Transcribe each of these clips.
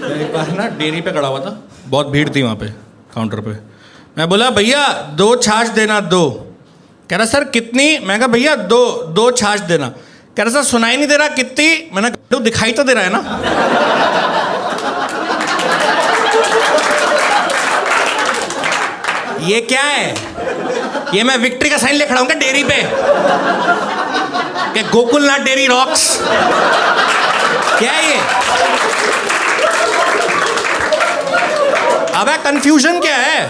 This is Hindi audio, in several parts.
एक बार ना डेयरी पे खड़ा हुआ था, बहुत भीड़ थी वहाँ पे काउंटर पे। मैं बोला भैया 2 छाछ देना 2। कह रहा सर कितनी? मैं कहा भैया 2 छाछ देना। कह रहा सर सुनाई नहीं दे रहा कितनी? मैंने कहा दिखाई तो दे रहा है ना। ये क्या है? ये मैं विक्ट्री का साइन ले खड़ा हूँ क्या डेयरी पे कि गोकुलनाथ डेयरी रॉक्स? क्या है ये? अबे कंफ्यूजन क्या है?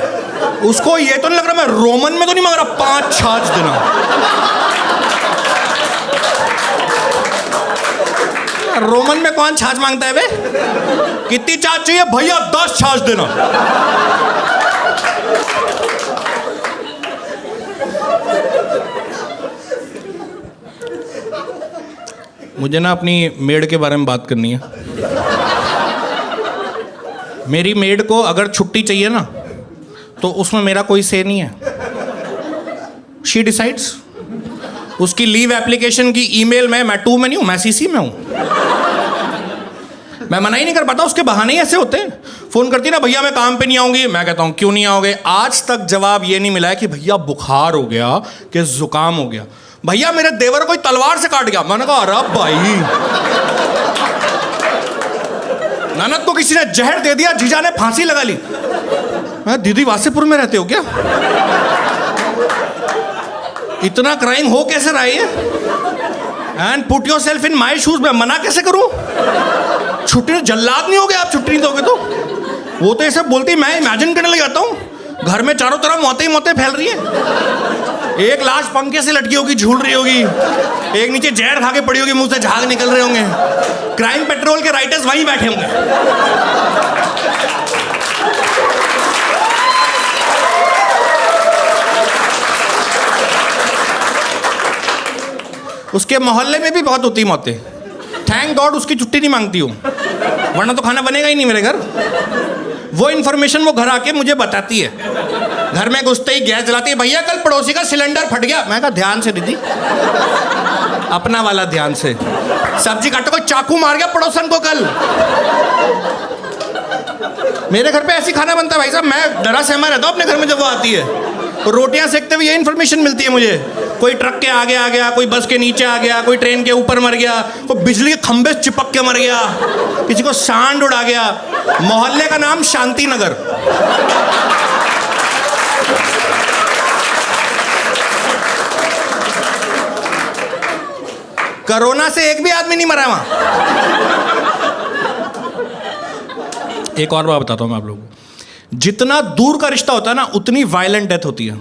उसको ये तो नहीं लग रहा मैं रोमन में तो नहीं मांग रहा 5 छाछ देना। रोमन में कौन छाछ मांगता है बे? कितनी छाछ चाहिए भैया? 10 छाछ देना। मुझे ना अपनी मेड के बारे में बात करनी है। मेरी मेड को अगर छुट्टी चाहिए ना तो उसमें मेरा कोई से नहीं है। She decides. उसकी लीव एप्लीकेशन की ईमेल मैं टू में नहीं हूँ, मैं सीसी में हूँ। मैं मना ही नहीं कर पाता, उसके बहाने ही ऐसे होते हैं। फ़ोन करती ना भैया मैं काम पे नहीं आऊँगी, मैं कहता हूँ क्यों नहीं आओगे? आज तक जवाब ये नहीं मिला है कि भैया बुखार हो गया कि जुकाम हो गया। भैया मेरे देवर कोई तलवार से काट गया। मैंने कहा अरे भाई, ननद को किसी ने जहर दे दिया, जीजा ने फांसी लगा ली। मैं दीदी वासेपुर में रहते हो क्या? इतना क्राइम हो कैसे रहा है? And put your self in my shoes. मैं मना कैसे करूं? छुट्टी जल्लाद नहीं हो गया आप छुट्टी नहीं दोगे तो? वो तो ये सब बोलती, मैं इमेजिन करने लग जाता हूँ घर में चारों तरफ मौतें ही मौतें फैल रही है। एक लाश पंखे से लटकी होगी, झूल रही होगी, एक नीचे जहर खा के पड़ी होगी, मुंह से झाग निकल रहे होंगे। क्राइम पेट्रोल के राइटर्स वहीं बैठे होंगे। उसके मोहल्ले में भी बहुत होती मौतें। थैंक गॉड उसकी छुट्टी नहीं मांगती हूँ, वरना तो खाना बनेगा ही नहीं मेरे घर। वो इन्फॉर्मेशन वो घर आके मुझे बताती है। घर में घुसते ही गैस जलाती है, भैया कल पड़ोसी का सिलेंडर फट गया। मैं कहा ध्यान से दीदी, अपना वाला ध्यान से। सब्जी काटो, कोई चाकू मार गया पड़ोसन को कल। मेरे घर पे ऐसी खाना बनता है भाई साहब, मैं डरा सहमा रहता हूँ अपने घर में जब वो आती है। तो रोटियां सेकते हुए ये इन्फॉर्मेशन मिलती है मुझे, कोई ट्रक के आगे आ गया, कोई बस के नीचे आ गया, कोई ट्रेन के ऊपर मर गया, कोई बिजली के खंभे से चिपक के मर गया, किसी को सांड उड़ा गया। मोहल्ले का नाम शांति नगर। कोरोना से एक भी आदमी नहीं मरा वहां। एक और बात बताता हूं मैं आप लोगों को, जितना दूर का रिश्ता होता है ना उतनी वायलेंट डेथ होती है।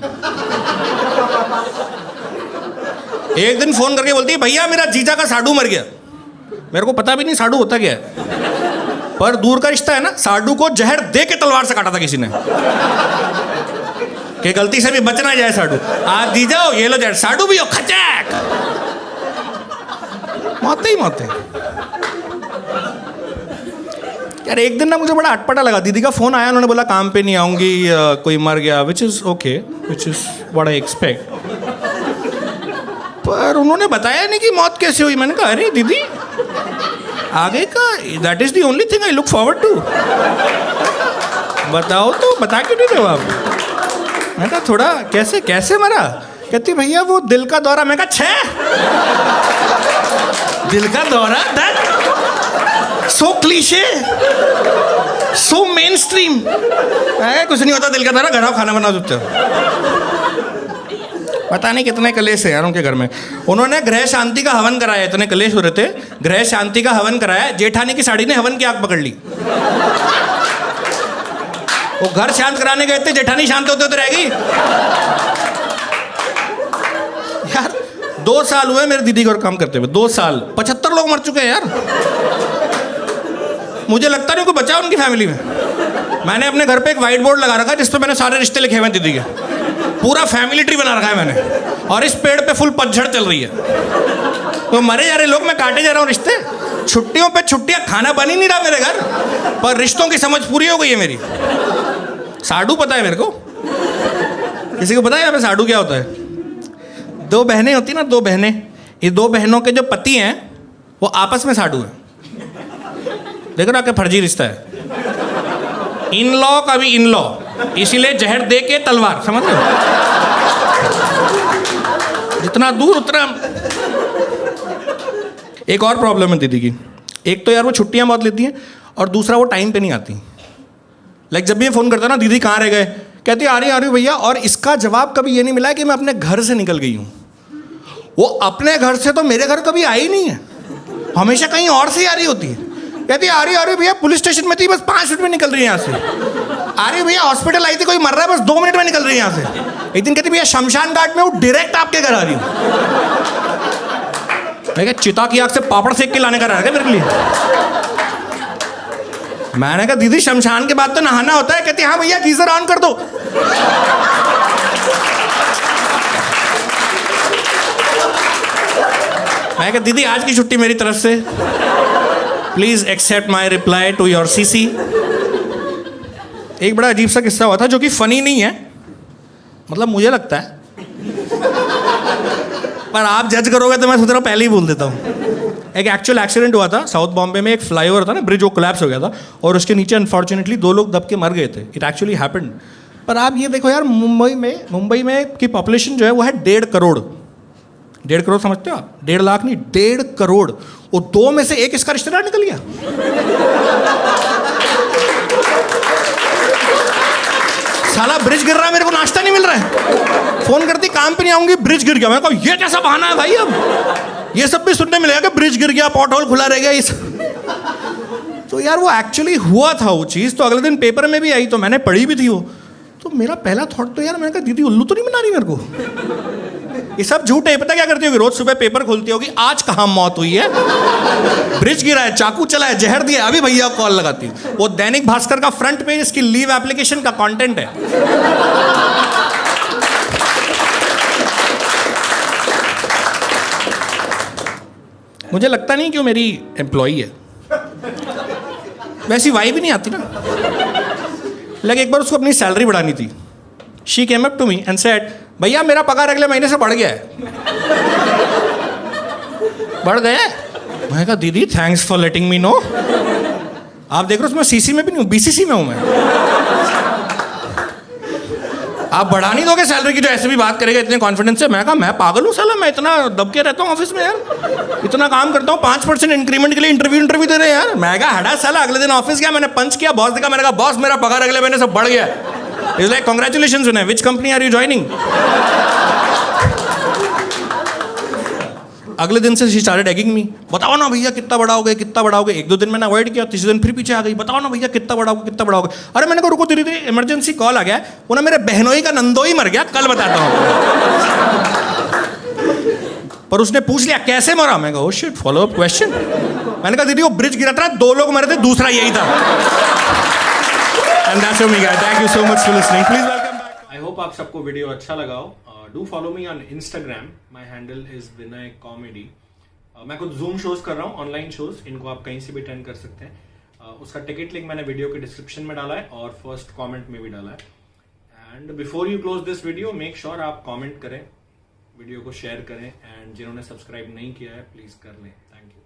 एक दिन फोन करके बोलती है भैया मेरा जीजा का साडू मर गया। मेरे को पता भी नहीं साडू होता क्या है, पर दूर का रिश्ता है ना। साडू को जहर दे के तलवार से काटा था किसी ने कि गलती से भी बच ना जाए साडू। आज जीजा हो, ये लो जहर, साडू भी हो, खचैक। मौतें ही मौतें यार। एक दिन ना मुझे बड़ा अटपटा लगा, दीदी का फोन आया, उन्होंने बोला काम पे नहीं आऊंगी, कोई मर गया, which is okay, which is what I expect. पर उन्होंने बताया नहीं कि मौत कैसे हुई। मैंने कहा अरे दीदी आगे का, that is the only thing I look forward to. बताओ तो, बता क्यों नहीं रहे हो आप? मैं कहा थोड़ा कैसे कैसे मरा? कहती भैया वो दिल का दौरा। मैं कहा छः दिल का दौरा? सो क्लीशे, सो मेन स्ट्रीम। कुछ नहीं होता दिल का दौरा, घर आओ खाना बना सकते हो। पता नहीं कितने कलेश है यार उनके घर में। उन्होंने गृह शांति का हवन कराया, इतने कलेश हो रहे थे, गृह शांति का हवन कराया। जेठानी की साड़ी ने हवन की आग पकड़ ली। वो घर शांत कराने गए थे, जेठानी शांत होते होते रह गई। यार 2 साल हुए मेरे दीदी को काम करते हुए, 2 साल, 75 लोग मर चुके हैं यार। मुझे लगता नहीं कोई बचा उनकी फैमिली में। मैंने अपने घर पे एक व्हाइट बोर्ड लगा रखा है जिस पे मैंने सारे रिश्ते लिखे हुए हैं दीदी के। पूरा फैमिली ट्री बना रखा है मैंने, और इस पेड़ पे फुल पतझड़ चल रही है। तो मरे जा रहे लोग, मैं काटे जा रहा हूँ रिश्ते। छुट्टियों पे छुट्टियां, खाना बन ही नहीं रहा मेरे घर, पर रिश्तों की समझ पूरी हो गई है मेरी। साडू पता है मेरे को? किसी को पता है यहाँ पे साडू क्या होता है? 2 बहनें होती ना, 2 बहनें, ये 2 बहनों के जो पति हैं वो आपस में साडू हैं। देखो ना, क्या फर्जी रिश्ता है। इन लॉ कभी इन लॉ, इसीलिए जहर दे के तलवार, समझ रहे हो? जितना दूर उतना। एक और प्रॉब्लम है दीदी की, एक तो यार वो छुट्टियां बहुत लेती हैं, और दूसरा वो टाइम पे नहीं आती। लाइक जब भी मैं फ़ोन करता ना, दीदी कहाँ रह गए, कहती आ रही भैया, और इसका जवाब कभी ये नहीं मिला कि मैं अपने घर से निकल गई हूँ। वो अपने घर से तो मेरे घर कभी आई नहीं है, हमेशा कहीं और से आ रही होती है। कहती आ रही भैया, पुलिस स्टेशन में थी, बस 5 मिनट में निकल रही है यहाँ से। आ रही भैया, हॉस्पिटल आई थी, कोई मर रहा है, बस 2 मिनट में निकल रही है यहाँ से। एक दिन कहती भैया शमशान घाट में, वो डायरेक्ट आपके घर आ रही हूँ। मैं क्या चिता की आग से पापड़ सेक के लाने का रहा है मेरे लिए? मैंने कहा दीदी शमशान के बाद तो नहाना होता है। कहती हाँ भैया गीजर ऑन कर दो। मैं कहा दीदी आज की छुट्टी मेरी तरफ से, please accept my reply to your CC. एक बड़ा अजीब सा किस्सा हुआ था, जो कि फनी नहीं है, मतलब मुझे लगता है, पर आप जज करोगे तो मैं सोच रहा हूँ पहले ही बोल देता हूँ। एक एक्चुअल एक्सीडेंट हुआ था साउथ बॉम्बे में, एक फ्लाईओवर था ना, ब्रिज, वो कोलैप्स हो गया था, और उसके नीचे अनफॉर्चुनेटली 2 लोग दब के मर गए थे। It actually happened. पर आप ये देखो यार, मुंबई में की पॉपुलेशन जो है वो है 1.5 करोड़। 1.5 करोड़ समझते हो आप? 1.5 लाख नहीं, 1.5 करोड़। वो 2 में से 1 इसका रिश्तेदार निकल गया। साला ब्रिज गिर रहा है, मेरे को नाश्ता नहीं मिल रहा है। फोन करती काम पे नहीं आऊंगी, ब्रिज गिर गया। मैं कहा ये कैसा बहाना है भाई? अब ये सब भी सुनने मिलेगा कि ब्रिज गिर गया, पॉट होल खुला रह गया इस। तो यार वो एक्चुअली हुआ था वो चीज़, तो अगले दिन पेपर में भी आई, तो मैंने पढ़ी भी थी वो। तो मेरा पहला थॉट तो यार, मैंने कहा दीदी उल्लू तो नहीं बना रही मेरे को? ये सब झूठ है। पता क्या करती होगी? रोज सुबह पेपर खोलती होगी, आज कहाँ मौत हुई है, ब्रिज गिरा है, चाकू चला है, जहर दिया, अभी भैया कॉल लगाती है। वो दैनिक भास्कर का फ्रंट पेज इसकी लीव एप्लीकेशन का कंटेंट है। मुझे लगता नहीं कि वो मेरी एम्प्लॉई है, वैसी वाइब भी नहीं आती ना। लेकिन एक बार उसको अपनी सैलरी बढ़ानी थी। She came up to me and said, भैया मेरा पगार अगले महीने से बढ़ गया है। बढ़ गया? मैंने कहा दीदी thanks for letting me know. आप देख रहे हो उसमें सीसी में भी नहीं हूँ, बीसीसी में हूँ मैं। आप बढ़ा नहीं दोगे सैलरी की जो ऐसे भी बात करेगा इतने कॉन्फिडेंस से? मैं कहा मैं पागल हूँ साला, मैं इतना दब के रहता हूँ ऑफिस में यार, इतना काम करता हूँ, 5% इंक्रीमेंट के लिए इंटरव्यू दे रहे हैं यार। मैं कहा हटा साला। अगले दिन ऑफिस गया, मैंने पंच किया, बॉस देखा, मैंने कहा बॉस मेरा पगार अगले महीने से बढ़ गया। Is like congratulations Vinay, which company are you joining? अगले दिन से शी स्टार्टेड एगिंग मी, बताओ ना भैया कितना बढ़ाओगे, कितना बढ़ाओगे। 1-2 दिन मैंने अवॉइड किया, तीसरे दिन फिर पीछे आ गई, बताओ ना भैया कितना बढ़ाओगे, कितना बढ़ाओगे। अरे मैंने कहा रुको, धीरे धीरे इमरजेंसी कॉल आ गया, वो ना मेरे बहनोई का नंदोई मर गया, कल बताता हूँ। पर उसने पूछ लिया कैसे मरा? मैं कहा oh shit, follow up question. मैंने कहा दीदी वो ब्रिज गिरा था, 2 लोग मरे थे, दूसरा यही था। And that's me guys, thank you so much for listening, please welcome back. I hope आप सबको वीडियो अच्छा लगा हो। Do follow me on Instagram, my handle is Vinay comedy. मैं कुछ जूम शोज कर रहा हूँ, ऑनलाइन शोज, इनको आप कहीं से भी अटेंड कर सकते हैं। उसका टिकट लिंक मैंने वीडियो के डिस्क्रिप्शन में डाला है और फर्स्ट कमेंट में भी डाला है। And before you close this video, make sure आप कमेंट करें, वीडियो को शेयर करें, एंड जिन्होंने सब्सक्राइब नहीं किया है प्लीज कर लें। Thank you.